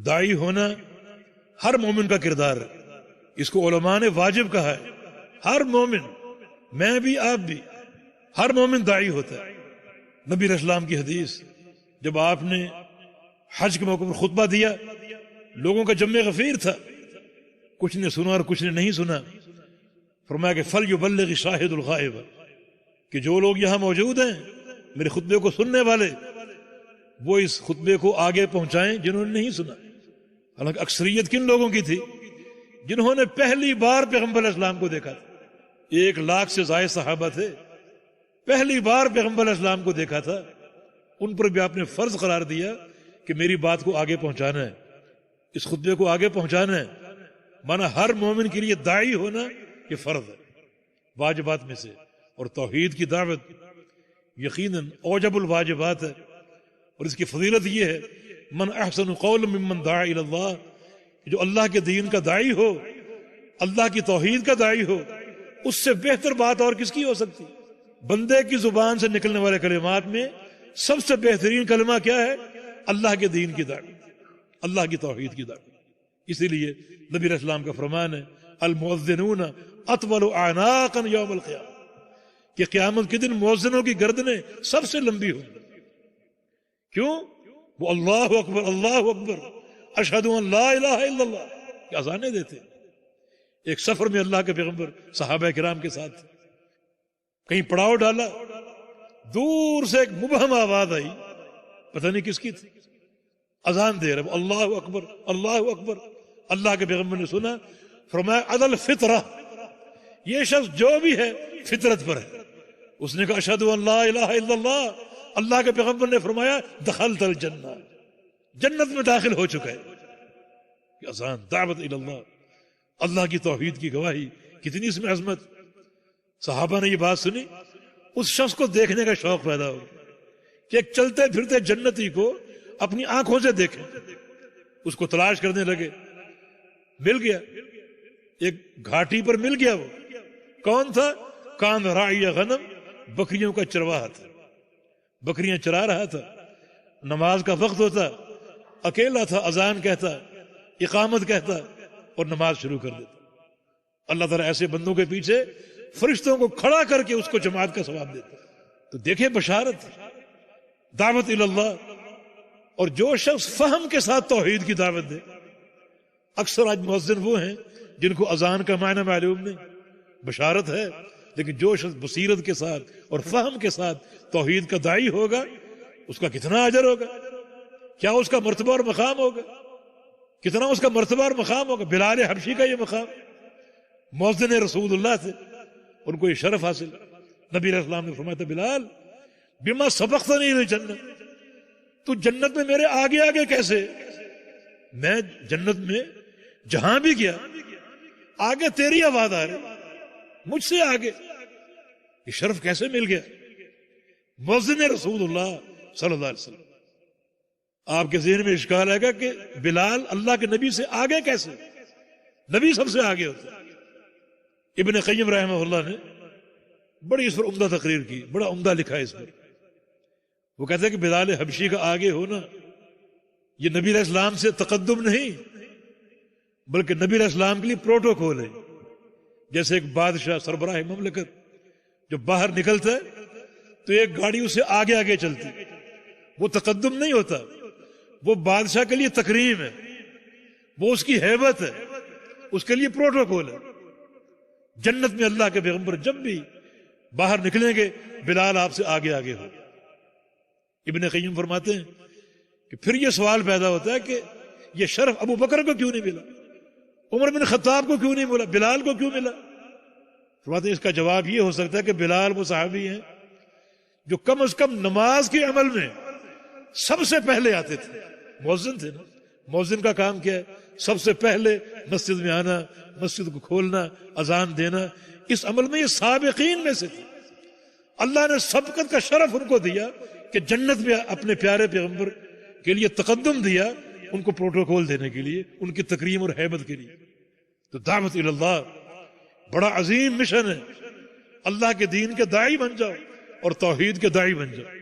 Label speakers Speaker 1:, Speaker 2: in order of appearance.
Speaker 1: داعی ہونا ہر مومن کا کردار ہے، اس کو علماء نے واجب کہا ہے۔ ہر مومن، میں بھی آپ بھی، ہر مومن داعی ہوتا ہے۔ نبی علیہ السلام کی حدیث، جب آپ نے حج کے موقع پر خطبہ دیا، لوگوں کا جمع غفیر تھا، کچھ نے سنا اور کچھ نے نہیں سنا، فرمایا کہ فَلْيُبَلِّغِ شَاهِدُ الْغَائِبَ، کہ جو لوگ یہاں موجود ہیں میرے خطبے کو سننے والے، وہ اس خطبے کو آگے پہنچائیں جنہوں نے نہیں سنا۔ حالانکہ اکثریت کن لوگوں کی تھی؟ جنہوں نے پہلی بار پیغمبر علیہ السلام کو دیکھا تھا۔ 1,00,000 سے زائد صحابہ تھے، پہلی بار پیغمبر علیہ السلام کو دیکھا تھا، ان پر بھی آپ نے فرض قرار دیا کہ میری بات کو آگے پہنچانا ہے، اس خطبے کو آگے پہنچانا ہے۔ مانا ہر مومن کے لیے داعی ہونا یہ فرض ہے، واجبات میں سے۔ اور توحید کی دعوت یقیناً اوجب الواجبات ہے، اور اس کی فضیلت یہ ہے من احسن قول ممن دعا الی اللہ، جو اللہ کے دین کا داعی ہو، اللہ کی توحید کا داعی ہو، اس سے بہتر بات اور کس کی ہو سکتی؟ بندے کی زبان سے نکلنے والے کلمات میں سب سے بہترین کلمہ کیا ہے؟ اللہ کے دین کی دعوت، اللہ کی توحید کی دعوت۔ اسی لیے نبی علیہ السلام کا فرمان ہے المؤذنون اطول اعناقا یوم القیامہ، کہ قیامت کے دن مؤذنوں کی گردنیں سب سے لمبی ہوں گی۔ کیوں؟ وہ اللہ اکبر اشہد ان لا الہ الا اللہ کی اذانیں دیتے۔ ایک سفر میں اللہ کے پیغمبر صحابہ کرام کے ساتھ کہیں پڑاؤ ڈالا، دور سے ایک مبہم آواز آئی، پتہ نہیں کس کی تھی، اذان دے رہے، اللہ اکبر اللہ اکبر۔ اللہ کے پیغمبر نے سنا، فرمایا عدل فطرہ، یہ شخص جو بھی ہے فطرت پر ہے۔ اس نے کہا اشہد ان لا الہ الا اللہ، اللہ کے پیغمبر نے فرمایا دخلت الجنہ، جنت میں داخل ہو چکا ہے۔ اذان، دعوت الی اللہ، اللہ کی توحید کی گواہی، کتنی اس میں عظمت۔ صحابہ نے یہ بات سنی، اس شخص کو دیکھنے کا شوق پیدا ہو کہ ایک چلتے پھرتے جنتی کو اپنی آنکھوں سے دیکھیں۔ اس کو تلاش کرنے لگے، مل گیا، ایک گھاٹی پر مل گیا۔ وہ کون تھا؟ کان راعی غنم، بکریوں کا چرواہا تھا، بکریاں چرا رہا تھا۔ نماز کا وقت ہوتا، اکیلا تھا، اذان کہتا، اقامت کہتا اور نماز شروع کر دیتا۔ اللہ تعالیٰ ایسے بندوں کے پیچھے فرشتوں کو کھڑا کر کے اس کو جماعت کا ثواب دیتا۔ تو دیکھیں بشارت، دعوت الی اللہ۔ اور جو شخص فہم کے ساتھ توحید کی دعوت دے، اکثر آج مؤذن وہ ہیں جن کو اذان کا معنی معلوم نہیں، بشارت ہے، لیکن جو شخص بصیرت کے ساتھ اور فہم کے ساتھ توحید کا داعی ہوگا، اس کا کتنا اجر ہوگا، کیا اس کا مرتبہ اور مقام ہوگا، کتنا اس کا مرتبہ اور مقام ہوگا۔ بلال حبشی کا یہ مقام، مؤذن رسول اللہ تھے، ان کو یہ شرف حاصل۔ نبی علیہ السلام نے فرمایا تھا بلال بما سبقتنی للجنہ، تو جنت میں میرے آگے آگے کیسے؟ میں جنت میں جہاں بھی گیا آگے تیری آواز آ رہی، مجھ سے آگے، یہ شرف کیسے مل گیا؟ مؤذن رسول اللہ صلی اللہ علیہ وسلم۔ آپ کے ذہن میں اشکال آئے گا کہ بلال اللہ کے نبی سے آگے کیسے؟ نبی سب سے آگے ہوتا ہے۔ ابن قیم رحمہ اللہ نے بڑی اس پر عمدہ تقریر کی، بڑا عمدہ لکھا ہے اس پر۔ وہ کہتے ہیں کہ بلال حبشی کا آگے ہونا یہ نبی علیہ السلام سے تقدم نہیں، بلکہ نبی علیہ السلام کے لیے پروٹوکول ہے۔ جیسے ایک بادشاہ سربراہ مملکت جو باہر نکلتا ہے تو ایک گاڑی اسے آگے آگے چلتی، وہ تقدم نہیں ہوتا، وہ بادشاہ کے لیے تکریم ہے، وہ اس کی ہیبت ہے، اس کے لیے پروٹوکول ہے۔ جنت میں اللہ کے پیغمبر جب بھی باہر نکلیں گے بلال آپ سے آگے آگے ہو۔ ابن قیم فرماتے ہیں کہ پھر یہ سوال پیدا ہوتا ہے کہ یہ شرف ابو بکر کو کیوں نہیں ملا، عمر بن خطاب کو کیوں نہیں ملا، بلال کو کیوں ملا؟ فرماتے ہیں اس کا جواب یہ ہو سکتا ہے کہ بلال وہ صحابی ہیں جو کم از کم نماز کے عمل میں سب سے پہلے آتے تھے۔ مؤذن تھے نا، مؤذن کا کام کیا ہے؟ سب سے پہلے مسجد میں آنا، مسجد کو کھولنا، اذان دینا، اس عمل میں یہ سابقین میں سے تھے۔ اللہ نے سبقت کا شرف ان کو دیا کہ جنت میں اپنے پیارے پیغمبر کے لیے تقدم دیا، ان کو پروٹوکول دینے کے لیے، ان کی تکریم اور ہیبت کے لیے۔ تو دعوت الی اللہ بڑا عظیم مشن ہے۔ اللہ کے دین کے داعی بن جاؤ اور توحید کے داعی بن جاؤ۔